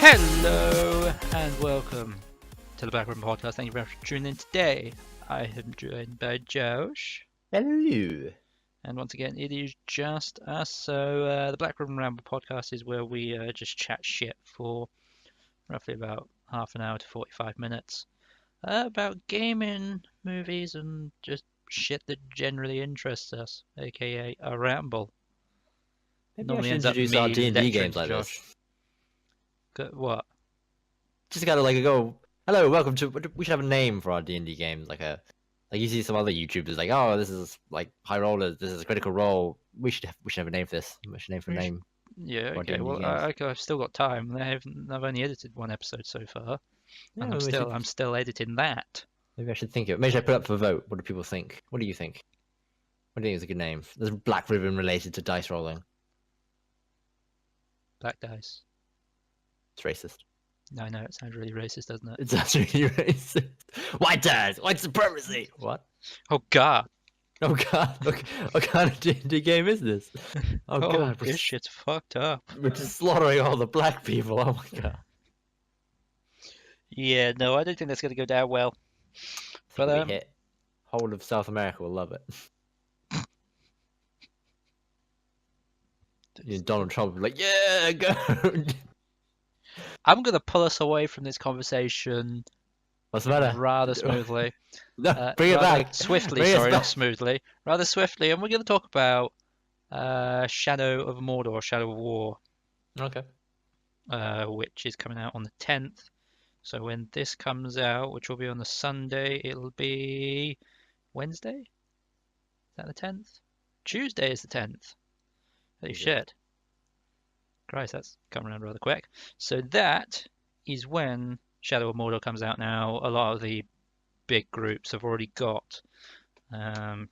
Hello and welcome to the Black Ramble podcast. Thank you very much for tuning in today. I am joined by Josh. Hello. And once again, it is just us. So the Black Ramble podcast is where we just chat shit for roughly about half an hour to 45 minutes about gaming, movies, and just shit that generally interests us, aka a ramble. Maybe Normally I should ends up introduce our me D&D lecturing games to like Josh. this. What? Just gotta like go. Hello, welcome to. We should have a name for our D&D games, like you see some other YouTubers like, oh, this is like High Rollers, this is a Critical Role. We should have a name for this. We should name for a name. Yeah, for our okay. D&D Well, games. I've still got time. I've only edited one episode so far, Yeah, and I'm still editing that. Maybe I should think of it. Maybe I put up for a vote. What do people think? What do you think? What do you think is a good name? There's Black Ribbon related to dice rolling. Black dice. It's racist. I know it sounds really racist, doesn't it? It's actually racist. White dice, white supremacy. What? Oh God! Oh God! Look, what kind of D&D game is this? Oh God! This shit's fucked up. We're just slaughtering all the black people. Oh my God! Yeah, no, I don't think that's gonna go down well. But we hit. Whole of South America will love it. Donald Trump will be like, yeah, go. I'm gonna pull us away from this conversation. What's the matter? Rather smoothly. No, bring it back. Swiftly, Bring sorry, us not back. smoothly. Rather swiftly, and we're gonna talk about Shadow of Mordor, Shadow of War. Okay. Which is coming out on the 10th. So when this comes out, which will be on the Sunday, it'll be Wednesday? Is that the 10th? Tuesday is the 10th. Holy shit. Christ, that's coming around rather quick. So that is when Shadow of Mordor comes out now. A lot of the big groups have already got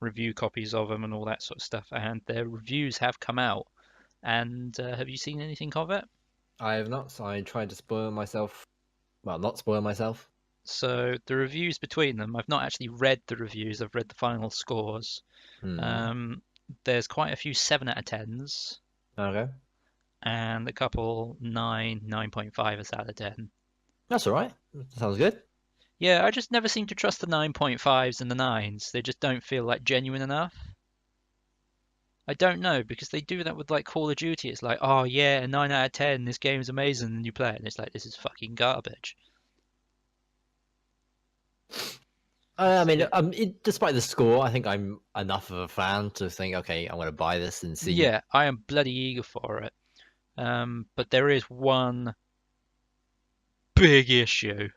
review copies of them and all that sort of stuff, and their reviews have come out. And have you seen anything of it? I have not, so I tried to spoil myself. Well, not spoil myself. So the reviews between them, I've not actually read the reviews, I've read the final scores. There's quite a few 7 out of 10s. Okay. And a couple 9.5 out of 10. That's alright. Sounds good. Yeah, I just never seem to trust the 9.5s and the 9s. They just don't feel like genuine enough. I don't know, because they do that with like Call of Duty. It's like, oh yeah, a 9 out of 10, this game's amazing, and you play it, and it's like, this is fucking garbage. I mean, despite the score, I think I'm enough of a fan to think, okay, I'm going to buy this and see. Yeah, I am bloody eager for it. But there is one big issue.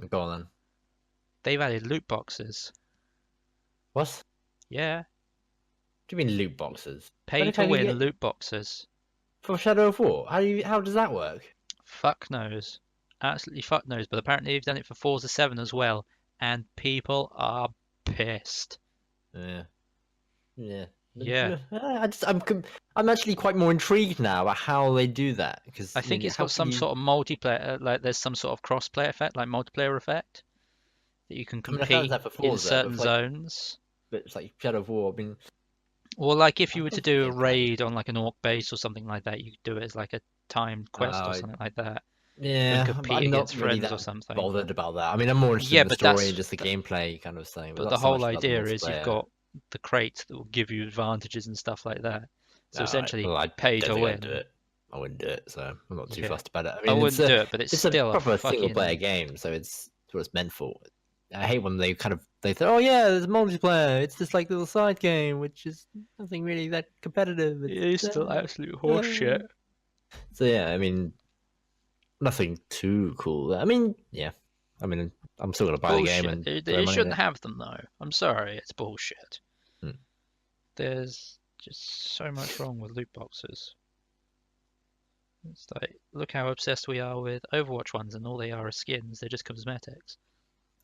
Go on then. They've added loot boxes. What? Yeah. What do you mean loot boxes? Pay to win loot boxes. For Shadow of War? How does that work? Fuck knows. Absolutely fuck knows. But apparently they've done it for Forza 7 as well. And people are pissed. Yeah. Yeah. I'm actually quite more intrigued now about how they do that, because I think it's got some sort of multiplayer, like there's some sort of cross-play effect, like multiplayer effect, that you can compete in certain zones. But it's like Shadow of War. Or like if you were to do a raid on like an orc base or something like that, you could do it as like a timed quest or something like that. Yeah, I'm not really that or something. bothered about that. I mean, I'm more interested in the story and just the gameplay kind of thing. But the whole idea is you've got the crates that will give you advantages and stuff like that. So essentially, pay to win. I wouldn't do it, so I'm not too fussed about it. I wouldn't do it, but it's still a proper single-player game, so it's what it's meant for. I hate when they say, oh yeah, there's multiplayer. It's this like little side game, which is nothing really that competitive. It is still absolute horseshit. So yeah, I mean, nothing too cool. I mean, yeah. I mean, I'm still gonna buy the game. And they shouldn't have them though. I'm sorry, it's bullshit. There's just so much wrong with loot boxes. It's like, look how obsessed we are with Overwatch ones, and all they are skins. They're just cosmetics.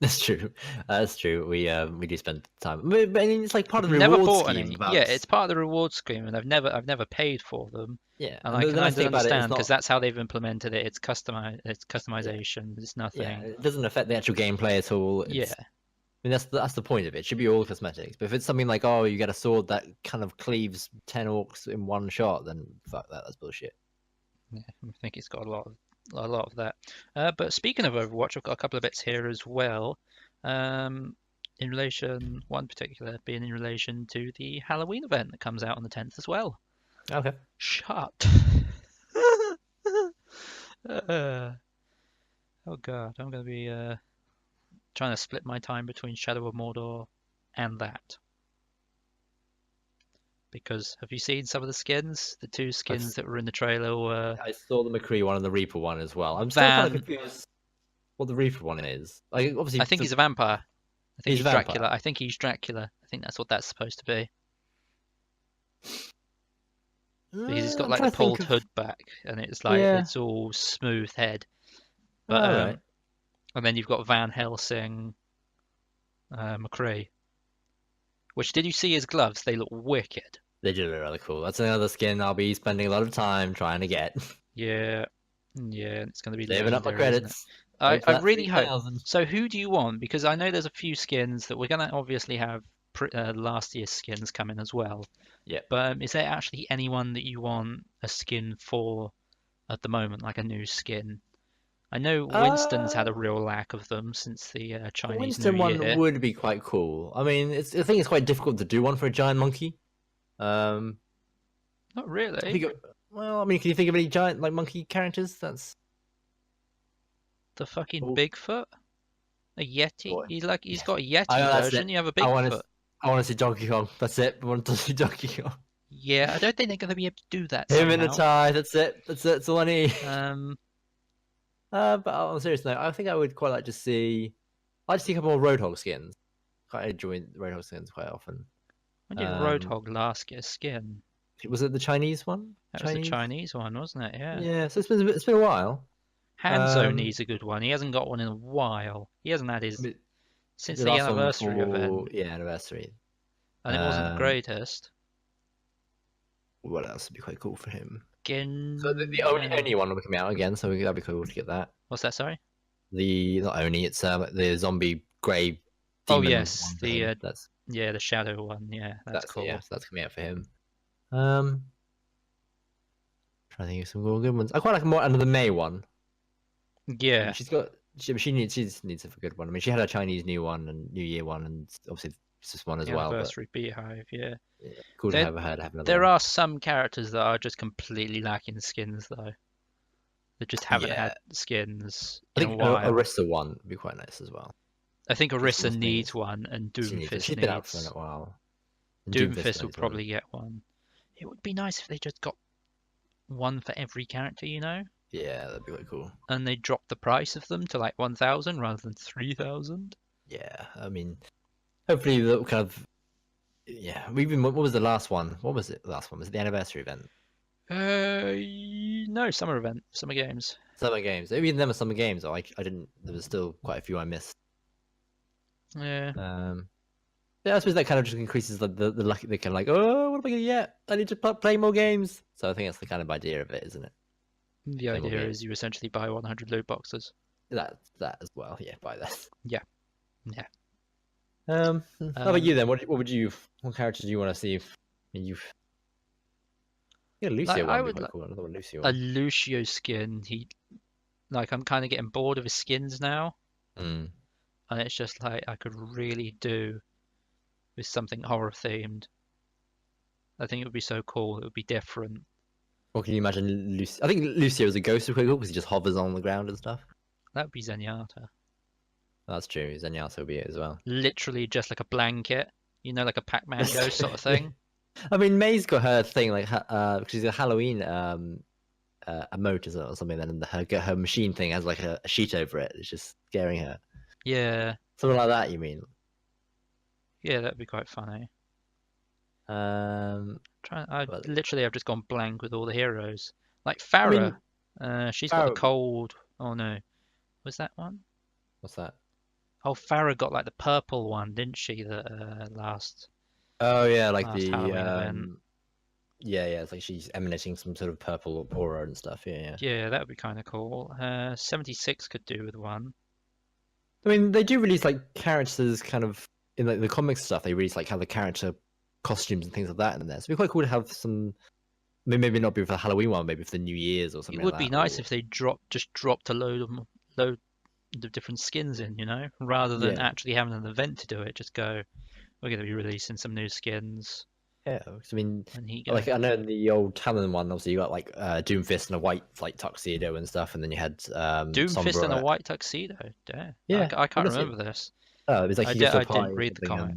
That's true. That's true. We do spend time. But I mean, it's like part of the reward scheme. Yeah, it's part of the reward scheme, and I've never paid for them. Yeah, and I can understand because that's how they've implemented it. It's customization. Yeah. It's nothing. Yeah, it doesn't affect the actual gameplay at all. I mean, that's the point of it. It should be all cosmetics. But if it's something like, oh, you get a sword that kind of cleaves 10 orcs in one shot, then fuck that. That's bullshit. Yeah, I think it's got a lot of a lot of that. But speaking of Overwatch, I've got a couple of bits here as well. In relation, one particular being in relation to the Halloween event that comes out on the 10th as well. Okay. Shut. uh, oh god, I'm going to be trying to split my time between Shadow of Mordor and that. Because have you seen some of the skins? The two skins that were in the trailer were I saw the McCree one and the Reaper one as well. I'm still kind of Van. confused what the Reaper one is. Like, obviously, I think he's a vampire. I think he's a he's vampire. Dracula. I think he's Dracula. I think that's what that's supposed to be. Because he's got I'm like the trying to think pulled of. hood back, and it's like Yeah. it's all smooth head. But All right. and then you've got Van Helsing, McCree. Which did you see his gloves? They look wicked. They do look really cool. That's another skin I'll be spending a lot of time trying to get. Yeah, yeah, it's going to be Saving up my legendary, isn't it? credits. I, Wait for I that really hope. 3,000. So who do you want? Because I know there's a few skins that we're going to obviously have last year's skins coming as well. Yeah. But is there actually anyone that you want a skin for at the moment, like a new skin? I know Winston's had a real lack of them since the Chinese Winston New one Year. would be quite cool. I mean, I think it's quite difficult to do one for a giant monkey. Not I really. think well, I mean, can you think of any giant like monkey characters? That's The fucking Oh, Bigfoot? A Yeti? boy. He's Yeah. got a Yeti I know that's version. it. You have a I want Bigfoot. to see Donkey Kong. That's it. I want to see Donkey Kong. Yeah, I don't think they're going to be able to do that Him in a somehow. tie. That's it. That's all I need. Um, But on a serious note, I think I would quite like to see. I'd like to see a couple more Roadhog skins. Quite enjoy Roadhog skins quite often. when did Roadhog last get a skin? Was it the Chinese one? That was the Chinese one, wasn't it? Yeah. Yeah. So it's been a while. Hanzo Um, needs a good one. He hasn't got one in a while. He hasn't had I his mean, since the the last one anniversary for event, anniversary. and it wasn't the greatest. What else would be quite cool for him? Gin. So the Oni one will be coming out again, so that'd be cool to get that. What's that? Sorry. The not Oni, it's the zombie grey. Oh Demon yes, one for the him. That's the shadow one. Yeah, that's cool. yeah, so that's coming out for him. Trying to think of some good ones. I quite like more under the May one. Yeah, She needs a good one. I mean, she had a Chinese New one and New Year one, and obviously this one as the well. But anniversary beehive. Yeah, yeah, cool to There- have another there one. are some characters that are just completely lacking skins though. That just haven't Yeah. had skins I in a think while. Arista one would be quite nice as well. I think Orisa Christmas needs things. one, and She needs it. Doomfist She's been out for needs. a while. And Doomfist will needs one. probably get one. It would be nice if they just got one for every character, you know, Yeah, that'd be quite cool. and they dropped the price of them to like 1,000 rather than 3,000. Yeah, I mean, hopefully the kind of what was the last one? What was it? The last one was it the anniversary event? No, summer event, summer games. Summer games. Maybe them were summer games. Or I didn't. There was still quite a few I missed. Yeah. Yeah, I suppose that kind of just increases the luck. They kind of like, oh, what am I gonna get? I need to play more games. So I think that's the kind of idea of it, isn't it? The Play more idea games. is you essentially buy 100 loot boxes. That as well. Yeah, buy that. Yeah. Yeah. How about you then? What characters do you want to see? Lucio Like, one I would be would quite like cool. Another one, Lucio a one. Lucio skin. I'm kind of getting bored of his skins now, Mm. and it's just like I could really do with something horror themed. I think it would be so cool. It would be different. Or can you imagine Lucio? I think Lucio as a ghost would be quite cool because he just hovers on the ground and stuff. That would be Zenyatta. That's true. Zenyatta will be it as well. Literally just like a blanket, you know, like a Pac-Man ghost sort of thing. I mean, May's got her thing like she's a Halloween emote or something. Then her machine thing has like a sheet over it. It's just scaring her. Yeah, Something like that. You mean? yeah, that'd be quite funny. But- I've just gone blank with all the heroes. Like I mean, Farah, she's got the Farah- cold. Oh no, was that one? What's that? Oh, Farah got like the purple one, didn't she? The last. Oh yeah, like Last the Halloween event. yeah, it's like she's emanating some sort of purple aura and stuff. Yeah. Yeah, that would be kind of cool. 76 could do with one. I mean, they do release like characters kind of in like the comics stuff. They release like how the character costumes and things like that in there. So it'd be quite cool to have some maybe not be for the Halloween one, maybe for the New Year's or It something would like be that. nice Or if they dropped a load of different skins in, you know, rather than yeah, actually having an event to do it. Just go, we're going to be releasing some new skins, yeah. 'Cause I mean, and here you go. like I know in the old Talon one, obviously you got like Doomfist and a white like tuxedo and stuff, and then you had Doomfist in a Sombra. white tuxedo. Yeah, Yeah, I well, can't that's it. remember this. Oh, it's like he goes to a I didn't party or read the something. comic.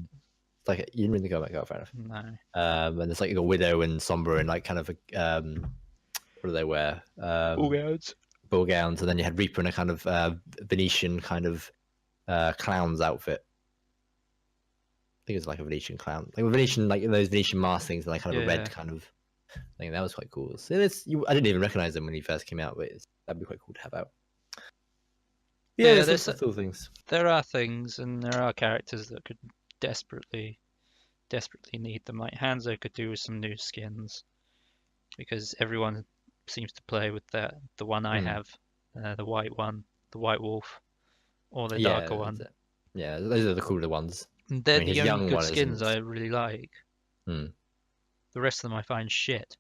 It's like you didn't really go back. Oh, fair enough. No. And it's like you got Widow and Sombra and like kind of a what do they wear? All gowns. Ball gowns, and then you had Reaper in a kind of Venetian kind of clown's outfit. I think it's like a Venetian clown, like a Venetian, like those Venetian mask things, and like kind of a Yeah. red kind of thing. That was quite cool. So it's I didn't even recognize them when he first came out, but that'd be quite cool to have out. Yeah, Yeah, there's little things. there are things and there are characters that could desperately need them. Like Hanzo could do with some new skins because everyone seems to play with the one I have, the white one, the white wolf, or the Yeah, darker one. yeah, those are the cooler ones. And they're I mean, his the only young good one skins isn't. I really like. Hmm. The rest of them I find shit.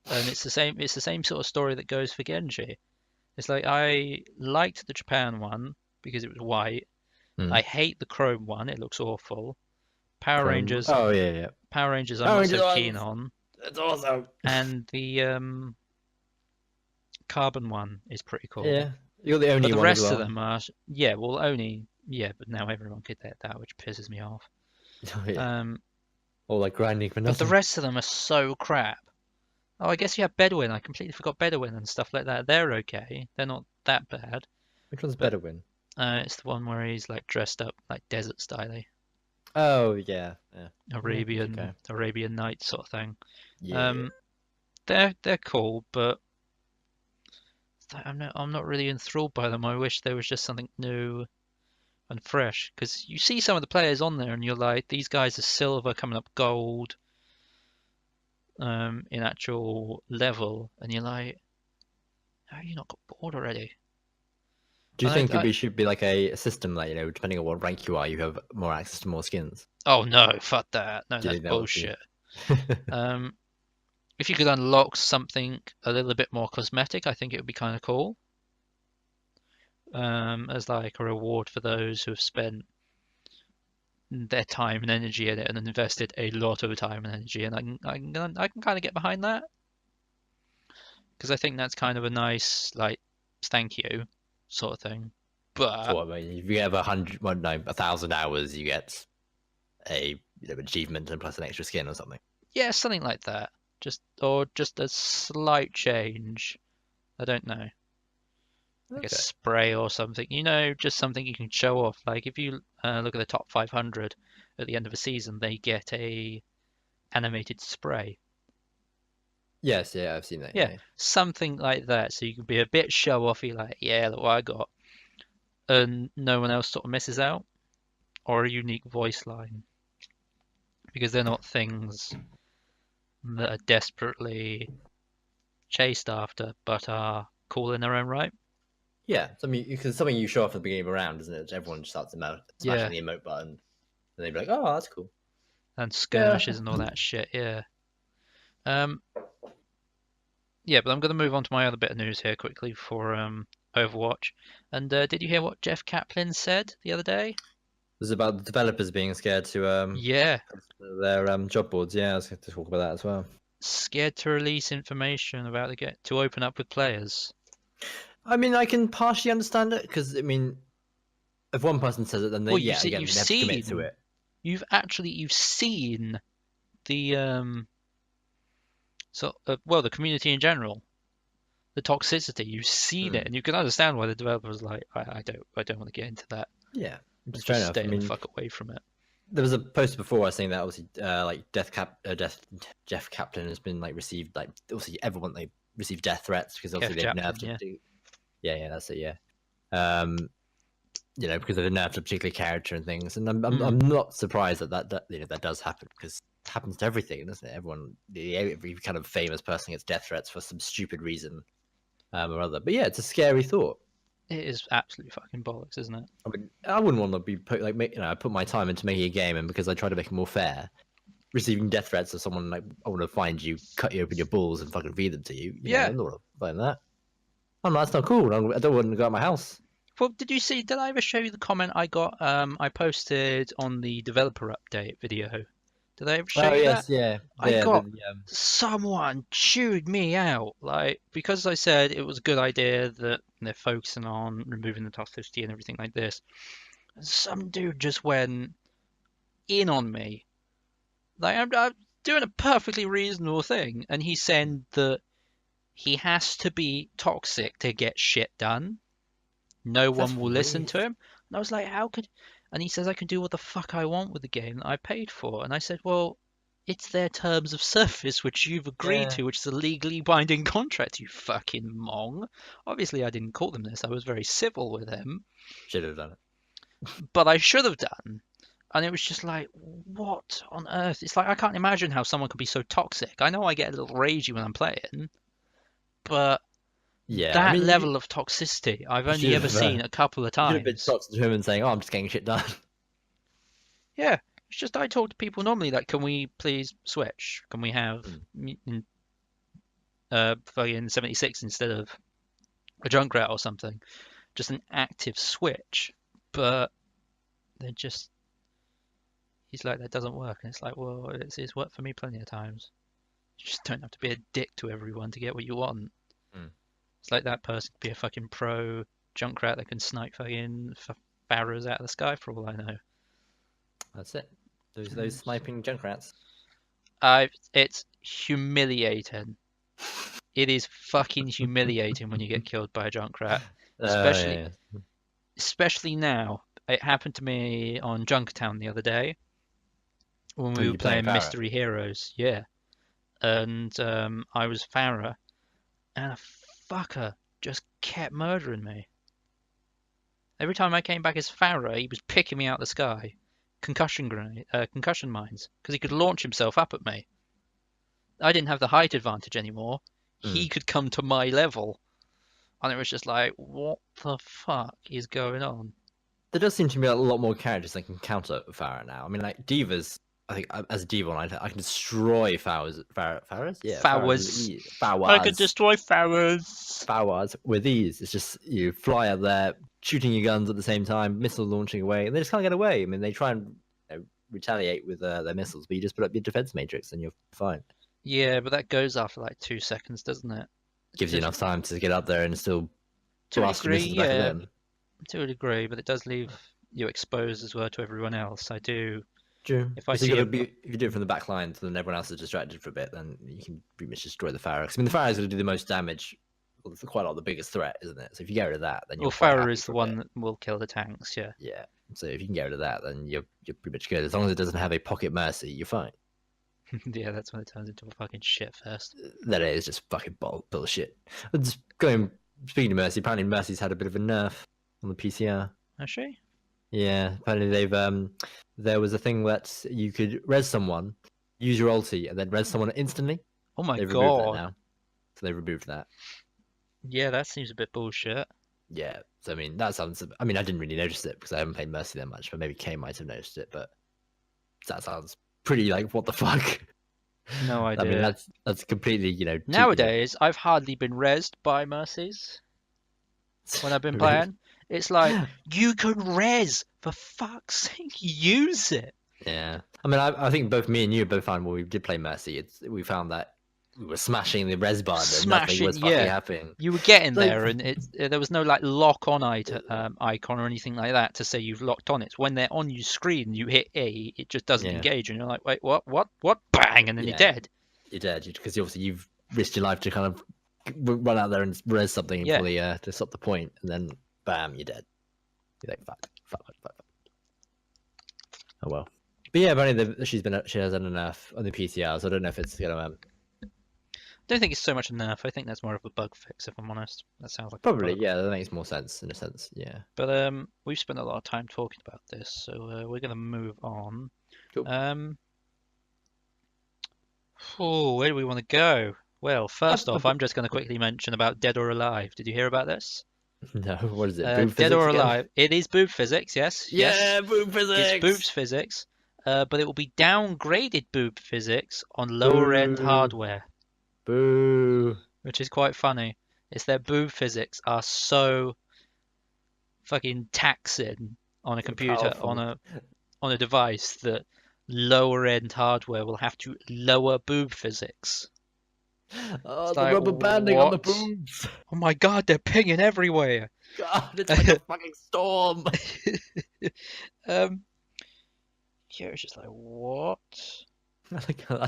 And it's the same sort of story that goes for Genji. It's like I liked the Japan one because it was white. I hate the Chrome one, it looks awful. Power Chrome. Rangers Oh yeah. Power Rangers I'm Power not Rangers, so keen on. that's awesome. And the Carbon one is pretty cool. Yeah, you're the only But the one as rest of well. them are yeah, well only yeah, but now everyone could get that, which pisses me off. Oh, yeah. Or like grinding for But the nothing. rest of them are so crap. Oh, I guess you have Bedouin. I completely forgot Bedouin and stuff like that. They're okay. They're not that bad. Which one's But better win? it's the one where he's like dressed up like desert style, Oh yeah, yeah. Arabian Okay. Arabian Nights sort of thing. Yeah. They're cool, but I'm not really enthralled by them. I wish there was just something new and fresh. Because you see some of the players on there, and you're like, these guys are silver coming up gold, in actual level, and you're like, how you not got bored already? Do you And think we should be like a system that, you know, depending on what rank you are, you have more access to more skins? oh no, fuck that. No, Do you that's think that would be? bullshit. If you could unlock something a little bit more cosmetic, I think it would be kind of cool. As like a reward for those who have spent their time and energy in it and invested a lot of time and energy, and I can kind of get behind that because I think that's kind of a nice like thank you sort of thing. But So I mean, if you have 100, well, no, 1,000 hours, you get a achievement and plus an extra skin or something. yeah, something like that. Just a slight change. I don't know. Like a Okay. spray or something, you know, just something you can show off. Like if you look at the top 500 at the end of a season, they get a animated spray. Yes, yeah, I've seen that. Yeah, Yeah. something like that. So you can be a bit show offy, like, yeah, look what I got, and no one else sort of misses out, or a unique voice line, because they're not things that are desperately chased after, but are cool in their own right. Yeah, something you show off at the beginning of a round, isn't it? Everyone just starts smashing Yeah, the emote button, and they'd be like, "Oh, that's cool." and Yeah. skirmishes and all that shit. Yeah. Um, Yeah, but I'm going to move on to my other bit of news here quickly for Overwatch. And did you hear what Jeff Kaplan said the other day? It was about the developers being scared to Yeah, their job boards. Yeah, I was going to talk about that as well. scared to release information about to open up with players. I mean, I can partially understand it because I mean, if one person says it, then they Well, they have to commit to it. You've seen the the community in general, the toxicity. You've seen it, and you can understand why the developers are like, I don't want to get into that. Yeah, it's fair Just enough. stay the fuck away from it. There was a post before saying that obviously, like Jeff Kaplan has been like received like obviously everyone they received death threats because obviously they've nerfed Yeah. it. Yeah, that's it. Yeah, you know, because they've nerfed a particular character and things, and I'm not surprised that that does happen because it happens to everything, doesn't it? Every kind of famous person gets death threats for some stupid reason or other. But yeah, it's a scary thought. It is absolutely fucking bollocks, isn't it? I mean, I wouldn't want to be I put my time into making a game, and because I try to make it more fair, receiving death threats of someone like, I want to find you, cut you open your balls, and fucking feed them to you. You know, Yeah. I'm not find that. Oh, no, that's not cool. I don't want to go out of my house. Well, did you see? Did I ever show you the comment I got? I posted on the developer update video. Did I ever show Oh you that? yes, yeah, I yeah. got someone chewed me out, like because I said it was a good idea that they're focusing on removing the toxicity and everything like this. Some dude just went in on me. Like I'm doing a perfectly reasonable thing, and he's saying that he has to be toxic to get shit done. No That's one will listen weird. to him. And I was like, how could? And he says I can do what the fuck I want with the game that I paid for. And I said, well, it's their terms of service which you've agreed Yeah, to, which is a legally binding contract. You fucking mong. Obviously, I didn't call them this. I was very civil with him, should have done it. but I should have done. And it was just like, what on earth? It's like I can't imagine how someone could be so toxic. I know I get a little ragey when I'm playing, but Yeah, I that mean, level of toxicity I've you only should ever have seen a couple of you should have been times. toxic to him and saying, "Oh, I'm just getting shit done." Yeah, it's just I talk to people normally like, can we please switch? Can we have fucking 76 instead of a Junkrat or something? Just an active switch. But they're just, he's like, that doesn't work. And it's like, well, it's worked for me plenty of times. You just don't have to be a dick to everyone to get what you want. Mm. It's like that person could be a fucking pro Junkrat that can snipe fucking Pharaohs out of the sky for all I know. That's it. Those sniping Junkrats. It's humiliating. It is fucking humiliating when you get killed by a Junkrat, especially Yeah. especially now. It happened to me on Junkertown the other day when we Were were you playing playing Farah? Mystery Heroes. Yeah, and I was Farah, and a fucker just kept murdering me. Every time I came back as Farah, he was picking me out of the sky, concussion grenade, concussion mines, because he could launch himself up at me. I didn't have the height advantage anymore. He could come to my level. And it was just like, what the fuck is going on? There does seem to be a lot more characters that can counter Farah now. I mean, like Divas. I think as a Diva, I can destroy Farahs. Farahs? Yeah, Fowers. Farahs. I could destroy Fowers. Farahs with ease. It's just you fly up there, shooting your guns at the same time, missile launching away, and they just can't get away. I mean, they try and retaliate with their missiles, but you just put up your defense matrix and you're fine. Yeah, but that goes after like 2 seconds, doesn't it? Gives you enough time to get up there and still To a blast your degree, missiles back at yeah. them. To a degree, but it does leave you exposed as well to everyone else. I do. True. If I So see if you do it from the back line, so then everyone else is distracted for a bit, then you can pretty much destroy the Pharaohs. I mean, the Pharaohs will do the most damage. Well, it's quite a lot the biggest threat, isn't it? So if you get rid of that, then you're well, quite Farah happy is for the a bit. one that will kill the tanks. Yeah. Yeah. So if you can get rid of that, then you're pretty much good. As long as it doesn't have a pocket mercy, you're fine. Yeah, that's when it turns into a fucking shit fest. That is just fucking bullshit. Just speaking of mercy, apparently mercy's had a bit of a nerf on the PCR. Is she? Yeah, apparently they've there was a thing that you could res someone, use your ulti, and then res someone instantly. Oh my They've removed that god. now. So they've removed that. Yeah, that seems a bit bullshit. Yeah. So I mean that sounds I mean I didn't really notice it because I haven't played Mercy that much, but maybe Kay might have noticed it, but that sounds pretty like what the fuck? No idea. I mean that's completely, Nowadays, I've hardly been rezzed by mercies when I've been playing. It's like, you can res, for fuck's sake, use it. Yeah. I mean I think both me and you both found when we did play Mercy, we found that we were smashing the res bar and nothing was fucking happening. You were getting Like- there, and there was no like lock on icon or anything like that to say you've locked on. It's when they're on your screen, you hit A, it just doesn't Yeah. engage, and you're like, wait, what, bang, and then you're Yeah. dead. You're dead because obviously you've risked your life to kind of run out there and res something Yeah. fully to stop the point, and then bam, you're dead. You're like fuck. Oh well. But yeah, apparently she has had enough on the PCR, so I don't know if it's gonna I don't think it's so much a nerf. I think that's more of a bug fix, if I'm honest. That sounds like probably a bug. yeah, that makes more sense in a sense. Yeah. But we've spent a lot of time talking about this, so we're gonna move on. Cool. Where do we want to go? Well, first off, I'm just going to quickly mention about Dead or Alive. Did you hear about this? No, what is it? Dead or Alive. It is boob physics, yes. Yeah, boob physics. It's boobs physics. but it will be downgraded boob physics on lower end Boo. hardware, Boo. which is quite funny. It's their boob physics are so fucking taxing on a So computer, powerful. on a device that lower end hardware will have to lower boob physics. Oh, It's the like, rubber banding on the what? boobs. Oh my god, they're pinging everywhere. God, it's like a fucking storm. um, yeah, it's just like, what? I like how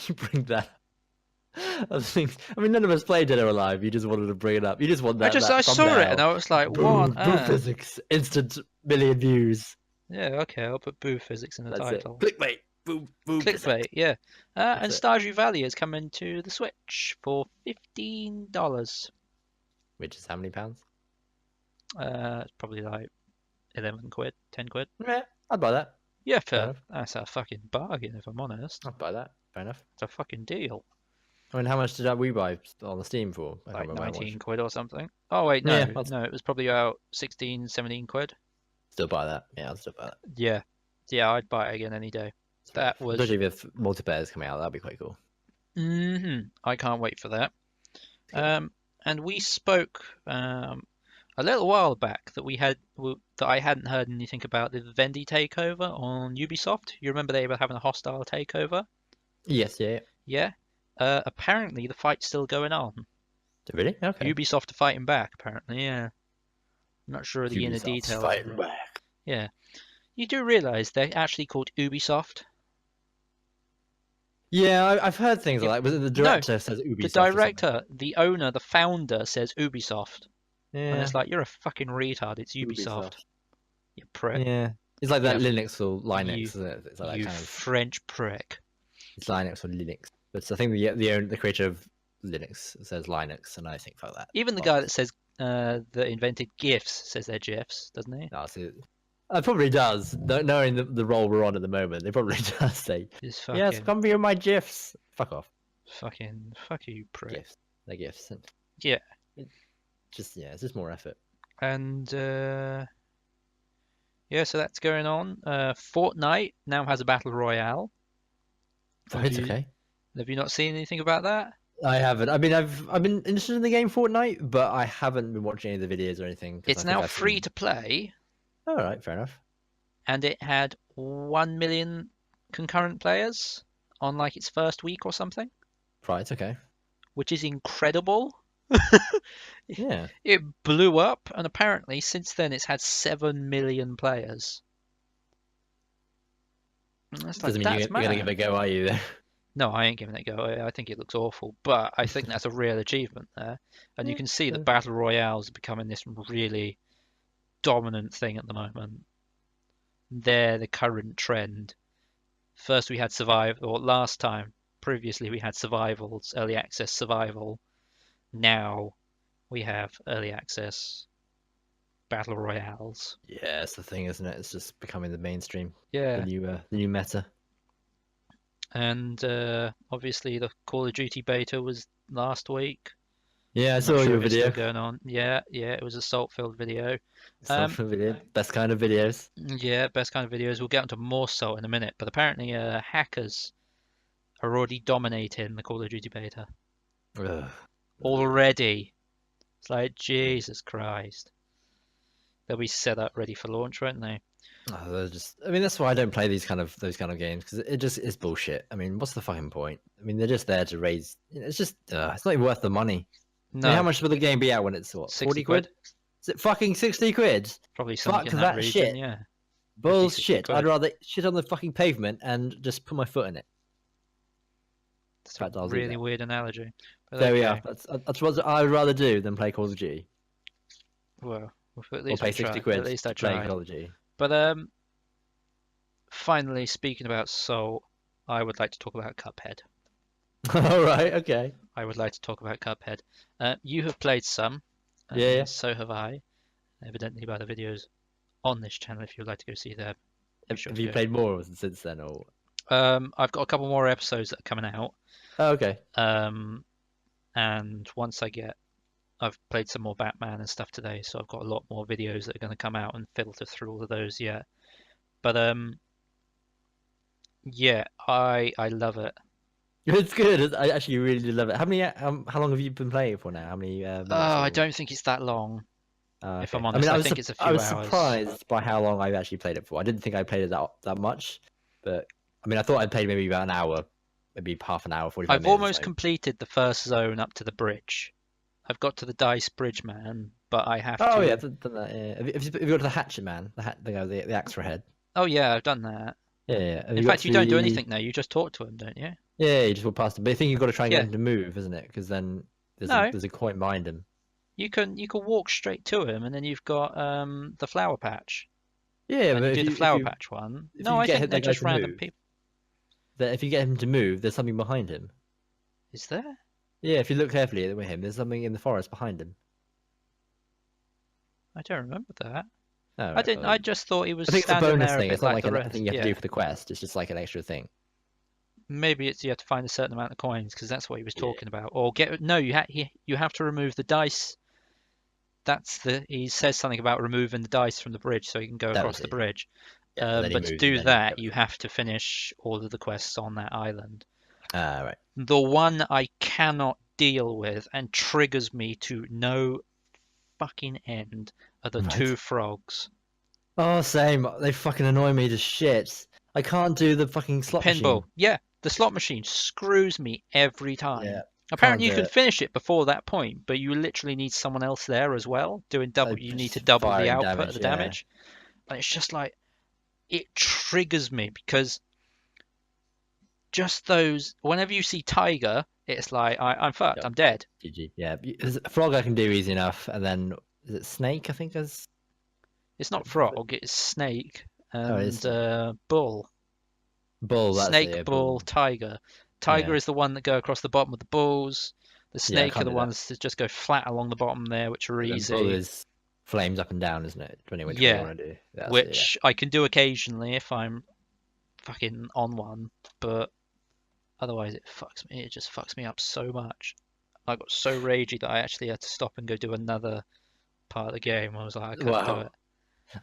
you bring that. I mean, none of us played Dead or Alive. You just wanted to bring it up. You just want I that saw it and thumbnail. I was like, what on Boom, boom earth? physics, instant million views. Yeah, okay, I'll put boob physics in the That's it. title. Clickbait. Boom, boom physics. Clickbait, yeah. And That's it. Stardew Valley is coming to the Switch for $15. Which is how many pounds? It's probably like 11 quid, 10 quid. Yeah, I'd buy that. Yeah, Fair enough. that's a fucking bargain if I'm honest. I'd buy that. Fair enough. It's a fucking deal. I mean, how much did we buy on the Steam for? I can't Like remember how 19 much. quid or something. Oh wait, no, Yeah, no, it was probably about 16, 17 quid. still buy that. Yeah, I'll still buy that. Yeah. Yeah, I'd buy it again any day. That was Especially if multiplayer is coming out, that'd be quite cool. I can't wait for that. And we spoke a little while back that that I hadn't heard anything about the Vendy takeover on Ubisoft. You remember they were having a hostile takeover? Yes, yeah. Yeah. Apparently the fight's still going on. Really? Okay. Ubisoft are fighting back, apparently, yeah. I'm not sure of the inner Ubisoft's details. fighting back. Yeah. You do realise they're actually called Ubisoft? Yeah, I've heard things like that. Was it the director says Ubisoft? The director, the owner, the founder says Ubisoft. Yeah. And it's like, you're a fucking retard. It's Ubisoft. You prick. Yeah. It's like that Yeah. Linux or Linux, isn't it? It's like You that kind of. French prick. It's Linux or Linux. But I think the creator of Linux says Linux, and I think fuck that. Even the guy that says that invented GIFs says they're GIFs, doesn't he? No, see, it probably does. Knowing the role we're on at the moment, it probably does say, yes, come view my GIFs. Fuck off. Fuck you, prick. GIFs. They're GIFs. Yeah. It's just more effort. And yeah, so that's going on. Fortnite now has a battle royale. It's okay. Have you not seen anything about that? I haven't. I mean, I've been interested in the game Fortnite, but I haven't been watching any of the videos or anything. It's now free to play. All right, fair enough. And it had 1 million concurrent players on like its first week or something. Right, okay. Which is incredible. Yeah. It blew up, and apparently since then it's had 7 million players. And that's Doesn't mean you're gonna give it a go, are you? No, I ain't giving it a go. I think it looks awful, but I think that's a real achievement there. And you can see that battle royales are becoming this really dominant thing at the moment. They're the current trend. First we had previously we had survivals, early access survival. Now we have early access battle royales. Yeah, it's the thing, isn't it? It's just becoming the mainstream. Yeah. The new meta. And obviously the Call of Duty beta was last week. Yeah, I saw your video. Still going on. Yeah, it was a salt-filled video. Video. Best kind of videos. Yeah, best kind of videos. We'll get onto more salt in a minute, but apparently hackers are already dominating the Call of Duty beta. Ugh. Already. It's like, Jesus Christ. They'll be set up ready for launch, won't they? Oh, I mean, that's why I don't play those kind of games, because it just is bullshit. I mean, what's the fucking point? I mean, they're just there to raise. It's just it's not even worth the money. No. I mean, how much will the game be out when it's what? 40 quid? Is it fucking 60 quid? Probably something Fuck in that region, shit. Yeah. Bullshit. I'd rather shit on the fucking pavement and just put my foot in it. That's a really weird analogy. But there we are. That's what I would rather do than play Call of Duty. Well, at or least pay 60 quid At least I play tried. Call of Duty. But finally, speaking about Soul, I would like to talk about Cuphead. All right, okay. I would like to talk about Cuphead. You have played some. Yeah. So have I. Evidently by the videos on this channel, if you'd like to go see them. Have you played more since then, or? I've got a couple more episodes that are coming out. Oh, okay. And once I've played some more Batman and stuff today, so I've got a lot more videos that are going to come out and filter through all of those yet. But Yeah, I love it. It's good. I actually really love it. How long have you been playing for now? How many Oh, minutes I or? don't think it's that long. If I'm Okay. I mean, honest, I think it's a I few was hours. surprised by how long I've actually played it for. I didn't think I played it that much, but I mean, I thought I'd played maybe about an hour, maybe half an hour, 45 I've minutes or almost something. completed the first zone up to the bridge. I've got to the dice bridge, man, but I have Oh yeah, to. I've done that. Yeah. Have you got to the hatchet man? The guy with the axe for a head. Oh yeah, I've done that. Yeah, yeah. Have In you got fact, to you don't do the? anything there. You just talk to him, don't you? Yeah, you just walk past him. But I think you've got to try and get Yeah. him to move, isn't it? Because then No, there's a coin behind him. you can walk straight to him, and then you've got the flower patch. Yeah, And but you do the flower patch one. if No, you I think get they're that guy just to random move, people. that if you get him to move, there's something behind him. Is there? Yeah, if you look carefully at him, there's something in the forest behind him. I don't remember that. Oh, I right, didn't. well, I just thought he was I think it's a standing bonus there a thing. bit It's not like like the a thing rest. you have to do Yeah. for the quest. It's just like an extra thing. Maybe it's you have to find a certain amount of coins because that's what he was Yeah. talking about. Or get no, you have to remove the dice. He says something about removing the dice from the bridge so you can go That across was the it. bridge. Yeah, and then he But to moves, and do then you that, get you them. have to finish all of the quests on that island. Ah, right. The one I cannot deal with and triggers me to no fucking end are the Right. two frogs. Oh, same. They fucking annoy me to shit. I can't do the fucking slot Pinball. machine. Yeah, the slot machine screws me every Yeah, time. can't Apparently you do can it. finish it before that point, but you literally need someone else there as well, doing double you need to Just double the firing output of damage. the Yeah. damage. And it's just like it triggers me because just those whenever you see Tiger, it's like I'm fucked, Yep. I'm dead. GG. Yeah. There's a frog I can do easy enough, and then is it snake? I think is. It's not frog, it's snake Oh, it is and snake. bull. Bull. That's it. Snake, Yeah, bull, bull. tiger. Tiger Yeah. is the one that go across the bottom of the bulls. The Yeah, I snake are can't the do that. ones that just go flat along the bottom there, which are And then bull easy. is flames up and down, isn't it? Depending which one you Yeah, want to do. That's it. Yeah. which I can do occasionally if I'm fucking on one, but otherwise it fucks me. It just fucks me up so much. I got so ragey that I actually had to stop and go do another part of the game. I was like, I can't do it. Wow.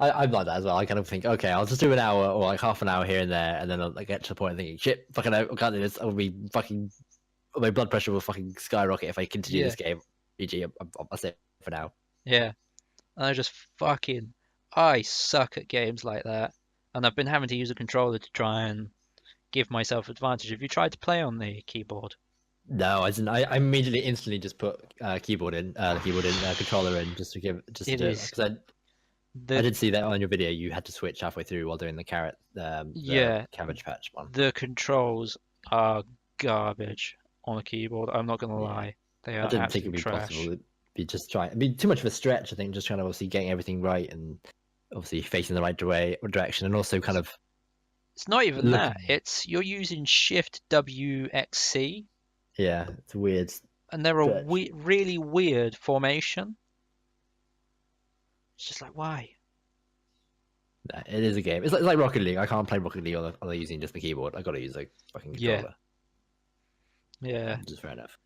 I'm like that as well. I kind of think, okay, I'll just do an hour or like half an hour here and there, and then I'll like, get to the point of thinking, shit, fucking, I can't do this. I'll be fucking, my blood pressure will fucking skyrocket if I continue Yeah, this game. GG, I'll say for now. yeah. And I just fucking, I suck at games like that. And I've been having to use a controller to try and give myself advantage. Have you tried to play on the keyboard? No, I didn't. I immediately, instantly just put controller in, just to It do it is because I the did see that on your video. You had to switch halfway through while doing the yeah, cabbage patch one. the controls are garbage on a keyboard. I'm not gonna Yeah. lie, they I are didn't think it'd absolute be possible. trash. It'd be too much of a stretch. I think just trying to obviously getting everything right and obviously facing the right direction, and also kind of It's not even that. looking. It's you're using Shift WXC, Yeah, it's a weird and they're a stretch. really weird formation. It's just like why? Nah, it is a game. It's like Rocket League. I can't play Rocket League on using just the keyboard. I got to use a fucking Yeah, controller, yeah. which is fair enough.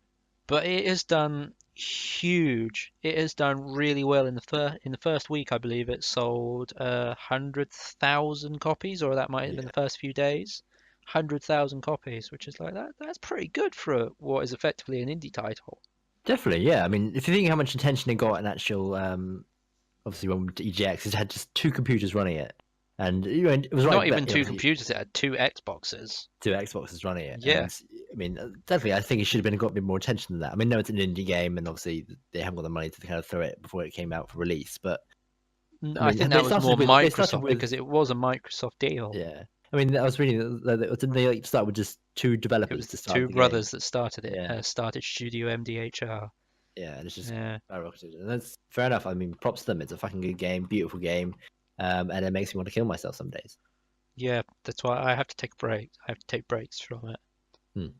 But it has done huge. It has done really well in the first week. I believe it sold 100,000 copies, or that might have been Yeah, the first few days. 100,000 copies, which is like that. That's pretty good for what is effectively an indie title. definitely. Yeah, I mean, if you think how much attention it got in actual, obviously when EGX, it had just two computers running it, and it was Not right. even two Obviously, computers; it had two Xboxes. two Xboxes running it, Yeah, and I mean, definitely, I think it should have been got a bit more attention than that. I mean, no, it's an indie game, and obviously they haven't got the money to kind of throw it before it came out for release. But I I mean, think that was more they started Microsoft with because it was a Microsoft deal. yeah. I mean, I was reading that didn't they like start with just two It developers was to the start two the game? brothers that started it. Yeah, Started Studio MDHR. yeah, and it's just Yeah. skyrocketed, and that's fair enough. I mean, props to them. It's a fucking good game, beautiful game, and it makes me want to kill myself some days. Yeah, that's why I have to take a break. I have to take breaks from it. Hmm.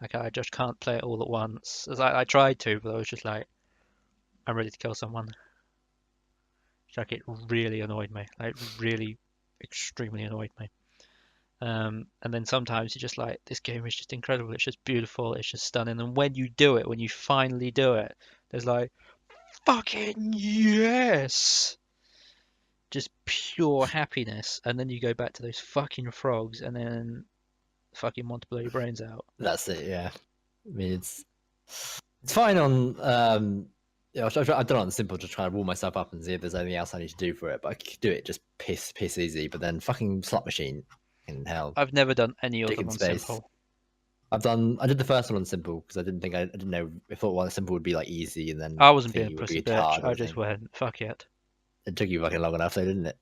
Like I just can't play it all at once. As I tried to, but I was just like, I'm ready to kill someone. Like it really annoyed me. Like really, extremely annoyed me. And then sometimes you're just like, this game is just incredible. It's just beautiful. It's just stunning. And when you do it, when you finally do it, there's like, fucking yes, just pure happiness. And then you go back to those fucking frogs, and then fucking want to blow your brains out. That's it. Yeah. I mean, it's fine on I've done it on simple to try to warm myself up and see if there's anything else I need to do for it. But I could do it just piss easy. But then fucking slot machine in hell. I've never done any of them Chicken on space. simple. I did the first one on simple because I didn't know. I thought one simple would be like easy, and then I wasn't being thingy a would pussy be hard bitch. or I just something. went, fuck it. It took you fucking long enough, though, didn't it?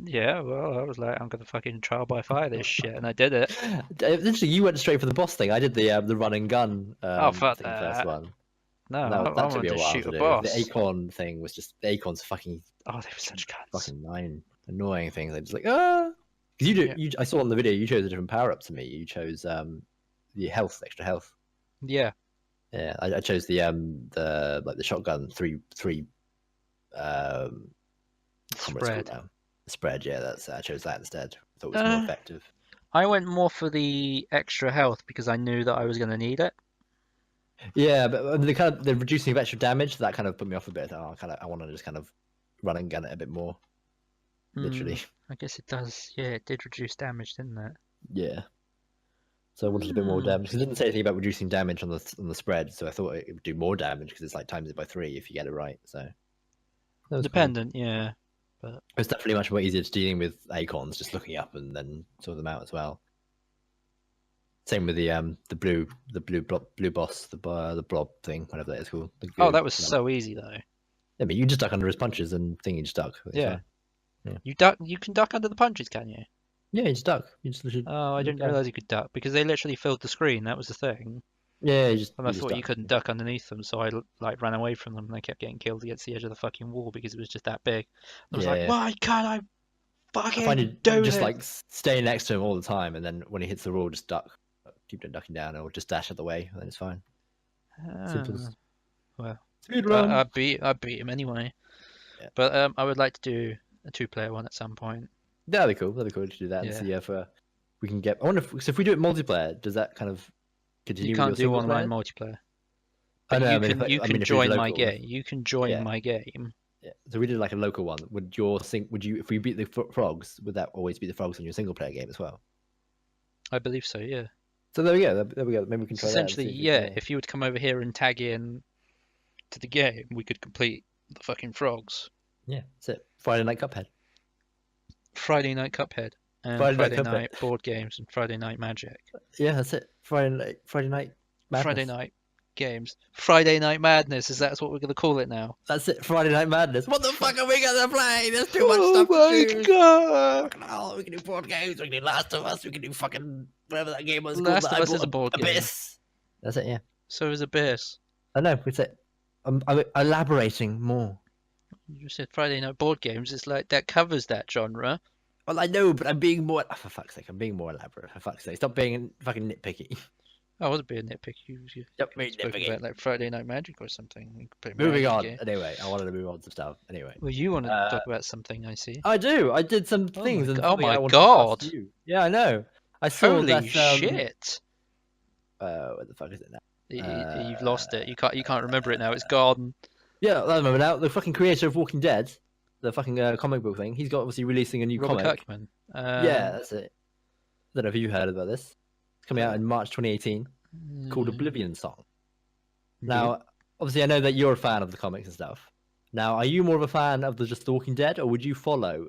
Yeah, well, I was like, I'm gonna fucking trial by fire this shit, and I did it. Literally, you went straight for the boss thing. I did the run and gun Oh, fuck thing first that. one. No, And I that took wanted me a to while shoot to a do. boss. The acorn thing was just the acorns fucking Oh, they were such cunts. annoying things. They just like because Yeah. I saw on the video you chose a different power up to me. You chose the extra health. Yeah. Yeah, I chose the shotgun three Spread. Spread. Yeah, I chose that instead. I thought it was more effective. I went more for the extra health because I knew that I was gonna need it. Yeah, but the reducing of extra damage that kind of put me off a bit. I want to just kind of run and gun it a bit more. Literally. I guess it does. Yeah, it did reduce damage, didn't it? Yeah. So I wanted a bit more damage. It didn't say anything about reducing damage on the spread, so I thought it would do more damage because it's like times it by 3 if you get it right. So Dependent, yeah. But it's definitely much more easier to dealing with acorns, just looking up and then sort them out as well. Same with the blue boss, the blob thing, whatever that is called. Oh, that was so easy though. I mean, you just duck under his punches and thingy just duck. Yeah. Yeah. You can duck under the punches, can you? Yeah, you just duck. You just literally. Oh, I didn't realize you could duck because they literally filled the screen. That was the thing. Yeah, you just. And I thought you couldn't duck underneath them, so I like ran away from them and I kept getting killed against the edge of the fucking wall because it was just that big. I was like, why can't I fucking I find it do just it? like staying next to him all the time, and then when he hits the wall, just duck, keep ducking down, or just dash out the way, and then it's fine. Simple. Well, Speed run. I beat him anyway. Yeah. But I would like to do a 2-player one at some point. That'd be cool. That'd be cool to do that and see if we can get. I wonder if we do it multiplayer, does that kind of continue? You can't with your do single online player? multiplayer. I know. You can join my game. You can join my game. Yeah. So we did like a local one. Would you if we beat the frogs? Would that always be the frogs on your single player game as well? I believe so. Yeah. So there we go. There we go. Maybe we can try Essentially, that. yeah. If you would come over here and tag in to the game, we could complete the fucking frogs. Yeah, that's it. Friday night Cuphead. Friday night Cuphead. And Friday night board games and Friday night Magic. Yeah, that's it. Friday night Madness. Friday night games. Friday Night Madness. Is that what we're gonna call it now? That's it. Friday Night Madness. What the fuck are we gonna play? There's too much stuff to choose. God! We can do board games. We can do Last of Us. We can do fucking whatever that game was. Last of Us is a board game. Abyss. That's it. Yeah. So is Abyss. I know. It's it. I'm elaborating more. You said Friday night board games. It's like that covers that genre. Well, I know, but I'm being more. Oh, for fuck's sake, I'm being more elaborate. For fuck's sake, stop being fucking nitpicky. I wasn't being nitpicky. You spoke about like Friday Night Magic or something. Moving on. Anyway, I wanted to move on to stuff. Anyway. Well, you want to talk about something, I see. I do. I did some things. Oh my god! Yeah, I know. I saw Holy that. Shit! What the fuck is it now? You've lost it. You can't remember it now. It's gone. Yeah, I remember now. The fucking creator of Walking Dead, the fucking comic book thing. He's got obviously releasing a new Robert comic. Kirkman. Yeah, that's it. I don't know if you heard about this. It's coming out in March 2018. Called Oblivion Song. Now, obviously, I know that you're a fan of the comics and stuff. Now, are you more of a fan of just The Walking Dead, or would you follow?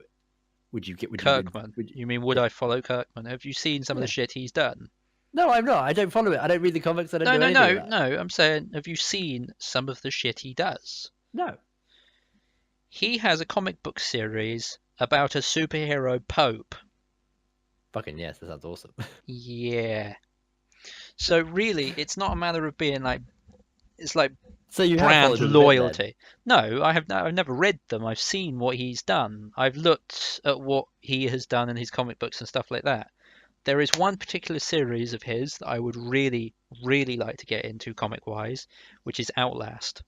Would you get Kirkman? You mean would I follow Kirkman? Have you seen some of the shit he's done? No, I'm not. I don't follow it. I don't read the comics. I don't do anything with that. No. I'm saying, have you seen some of the shit he does? No. He has a comic book series about a superhero pope. Fucking yes, that sounds awesome. Yeah. So really, it's not a matter of being like, it's like so you brand loyalty. No, I've never read them. I've seen what he's done. I've looked at what he has done in his comic books and stuff like that. There is one particular series of his that I would really, really like to get into comic-wise, which is Outlast,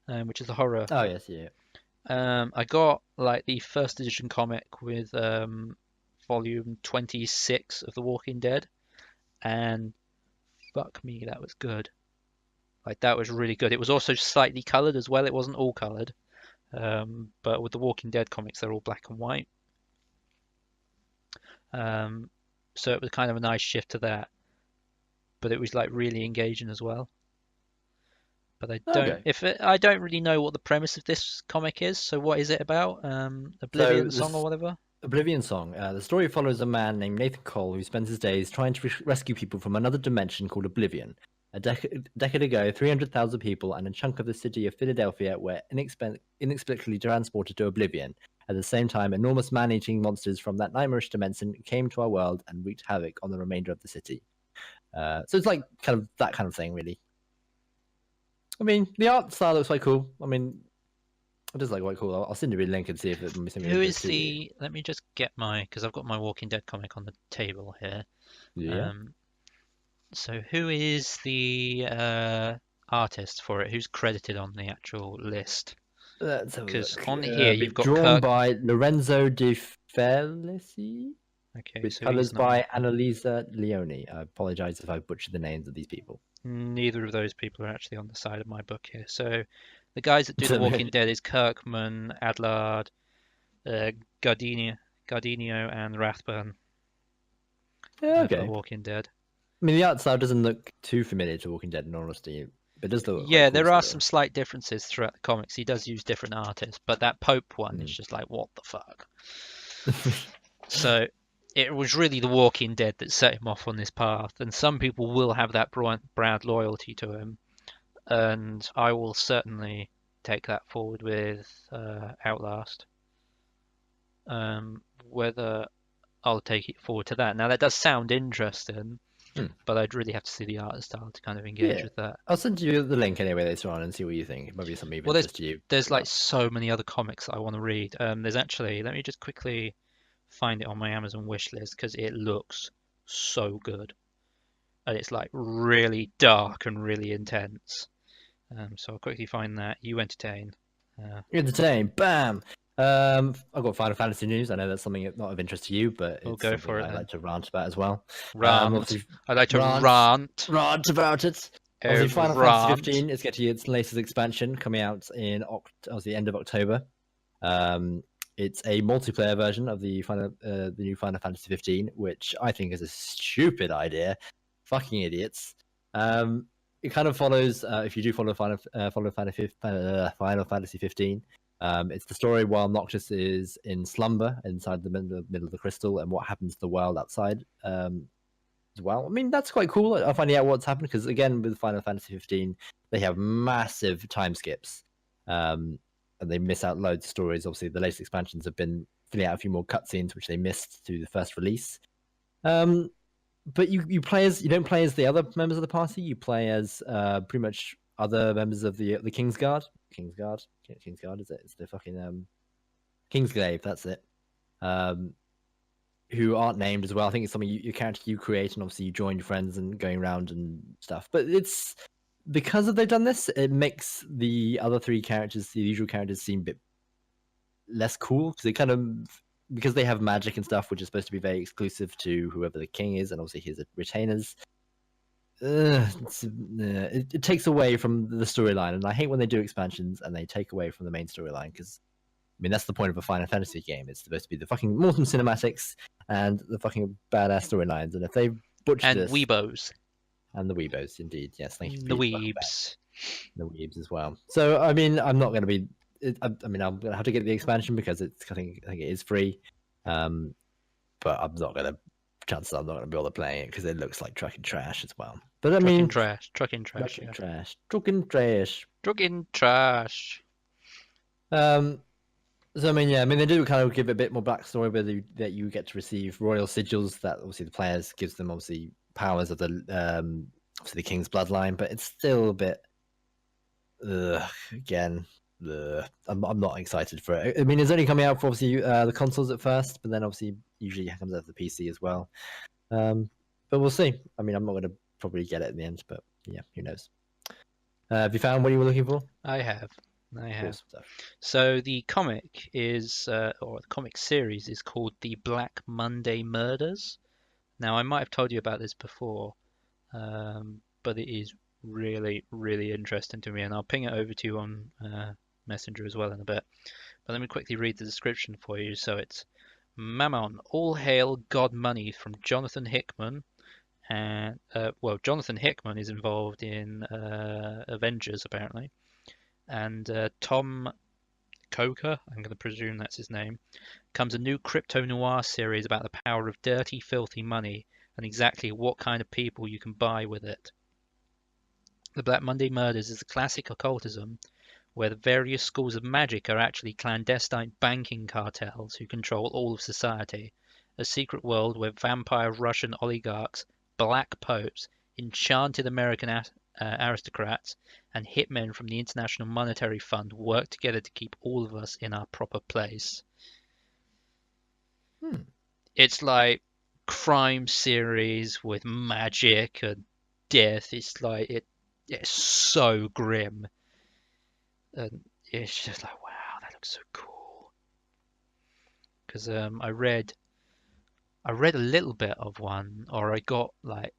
which is the horror. Oh yes, yeah. I got like the first edition comic with volume 26 of The Walking Dead, and fuck me, that was good. Like that was really good. It was also slightly coloured as well. It wasn't all coloured, but with the Walking Dead comics, they're all black and white. So it was kind of a nice shift to that. but it was like really engaging as well. But Okay. I don't really know what the premise of this comic is. So what is it about? So Oblivion Song or this whatever. Oblivion Song. The story follows a man named Nathan Cole who spends his days trying to rescue people from another dimension called Oblivion. A decade ago, 300,000 people and a chunk of the city of Philadelphia were inexplicably transported to Oblivion. At the same time, enormous man-eating monsters from that nightmarish dimension came to our world and wreaked havoc on the remainder of the city. So it's like kind of that kind of thing, really. I mean, the art style looks quite cool. I mean, it is like quite cool. I'll send you a link and see if it makes Who is to you. the? Let me just get because I've got my Walking Dead comic on the table here. Yeah. So who is the artist for it? Who's credited on the actual list? Let's have a Because look. on here you've got Drawn Kirk. by Lorenzo De Felici, Okay, with so he's colors not. by Annalisa Leone. I apologize if I butchered the names of these people. Neither of those people are actually on the side of my book here. So the guys that do The Walking Dead is Kirkman, Adlard, Gardenia, Gardinio, and Rathburn for The Okay. Walking Dead. I mean, the art style doesn't look too familiar to Walking Dead, in honesty, but it does look quite Yeah, cool there are still. some slight differences throughout the comics. He does use different artists, but that Pope one is just like, what the fuck? So it was really The Walking Dead that set him off on this path, and some people will have that brand loyalty to him, and I will certainly take that forward with Outlast. Whether I'll take it forward to that. Now that does sound interesting, but I'd really have to see the art style to kind of engage with that. I'll send you the link anyway later on and see what you think. It might be something of interest to you. There's like so many other comics that I want to read. There's actually, let me just quickly find it on my Amazon wish list because it looks so good. And it's like really dark and really intense. So I'll quickly find that. You entertain. Entertain, bam! I've got Final Fantasy news. I know that's something not of interest to you, but We'll it's go something for it I then. like to rant about as well. Rant. I like to rant. Rant about it. Obviously, Final Fantasy Rant. 15 is getting its latest expansion coming out in the end of October. It's a multiplayer version of the new Final Fantasy 15, which I think is a stupid idea. Fucking idiots. It kind of follows, if you do follow Final Fantasy 15, it's the story while Noctis is in slumber inside the middle of the crystal and what happens to the world outside as well. I mean, that's quite cool. Finding out what's happened because, again, with Final Fantasy 15, they have massive time skips and they miss out loads of stories. Obviously, the latest expansions have been filling out a few more cutscenes, which they missed to the first release. But you don't play as the other members of the party. You play as pretty much other members of the Kingsguard. Kingsguard is it? It's the fucking Kingsglaive. That's it. Who aren't named as well. I think it's something your character you create, and obviously you join your friends and going around and stuff. But it's because they've done this, it makes the other three characters, the usual characters, seem a bit less cool because they kind of. Because they have magic and stuff, which is supposed to be very exclusive to whoever the king is, and obviously his retainers. It takes away from the storyline, and I hate when they do expansions and they take away from the main storyline because, I mean, that's the point of a Final Fantasy game. It's supposed to be the fucking awesome cinematics and the fucking badass storylines, and if they butcher this, Weebos. And the Weebos, indeed, yes, thank you. The Weebs. The Weebs as well. So, I mean, I'm not going to be. I mean, I'm gonna have to get the expansion because I think it is free, but I'm not gonna. Chances are I'm not gonna be able to play it because it looks like trucking trash as well. But I mean, trucking trash. So I mean, yeah, I mean they do kind of give a bit more backstory where that you get to receive royal sigils that obviously the players gives them obviously powers of the obviously the king's bloodline, but it's still a bit. Again. I'm not excited for it. I mean, it's only coming out for obviously the consoles at first, but then obviously usually it comes out for the PC as well. But we'll see. I mean, I'm not going to probably get it in the end, but yeah, who knows? Have you found what you were looking for? I have. So the comic is, or the comic series is called The Black Monday Murders. Now, I might have told you about this before, but it is really, really interesting to me, and I'll ping it over to you on Messenger as well in a bit. But let me quickly read the description for you. So it's Mammon, all hail God money from Jonathan Hickman, and well, Jonathan Hickman is involved in Avengers apparently, and Tom Coker, I'm going to presume that's his name, comes a new crypto noir series about the power of dirty, filthy money and exactly what kind of people you can buy with it. The Black Monday Murders is a classic occultism where the various schools of magic are actually clandestine banking cartels who control all of society. A secret world where vampire Russian oligarchs, black popes, enchanted American aristocrats, and hitmen from the International Monetary Fund work together to keep all of us in our proper place. It's like crime series with magic and death. It's like it's so grim. And it's just like, wow, that looks so cool. Because I read a little bit of one, or I got like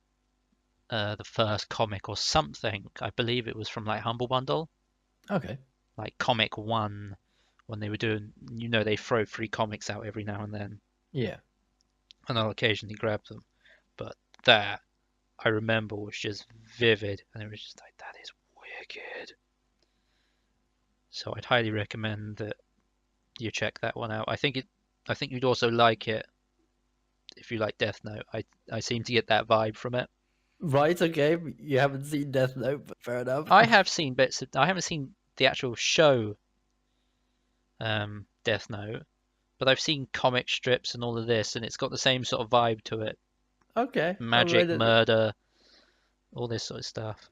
the first comic or something. I believe it was from like Humble Bundle, Okay. like Comic One, when they were doing, they throw free comics out every now and then, Yeah. and I'll occasionally grab them. But that I remember was just vivid, and it was just like, that is wicked. So I'd highly recommend that you check that one out. I think you'd also like it if you like Death Note. I seem to get that vibe from it. Right. Okay. You haven't seen Death Note, but fair enough. I have seen bits of. I haven't seen the actual show, Death Note, but I've seen comic strips and all of this, and it's got the same sort of vibe to it. Okay. Magic, murder, all this sort of stuff.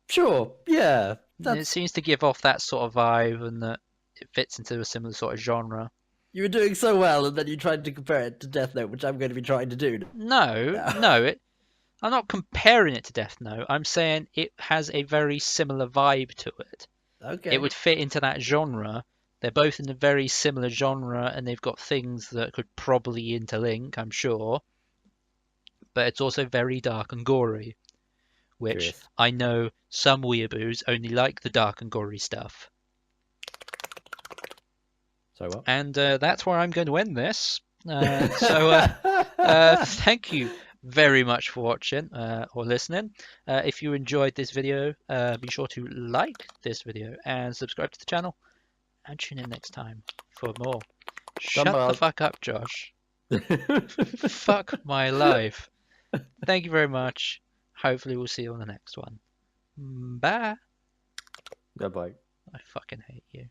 Sure. Yeah. It seems to give off that sort of vibe, and that it fits into a similar sort of genre. You were doing so well, and then you tried to compare it to Death Note, which I'm going to be trying to do. No, I'm not comparing it to Death Note. I'm saying it has a very similar vibe to it. Okay. It would fit into that genre. They're both in a very similar genre, and they've got things that could probably interlink, I'm sure. But it's also very dark and gory, which Curious. I know some weeaboos only like the dark and gory stuff. Sorry, what? And that's where I'm going to end this. Thank you very much for watching or listening. If you enjoyed this video, be sure to like this video and subscribe to the channel. And tune in next time for more. Shut the fuck up, Josh. Fuck my life. Thank you very much. Hopefully we'll see you on the next one. Bye. Goodbye. I fucking hate you.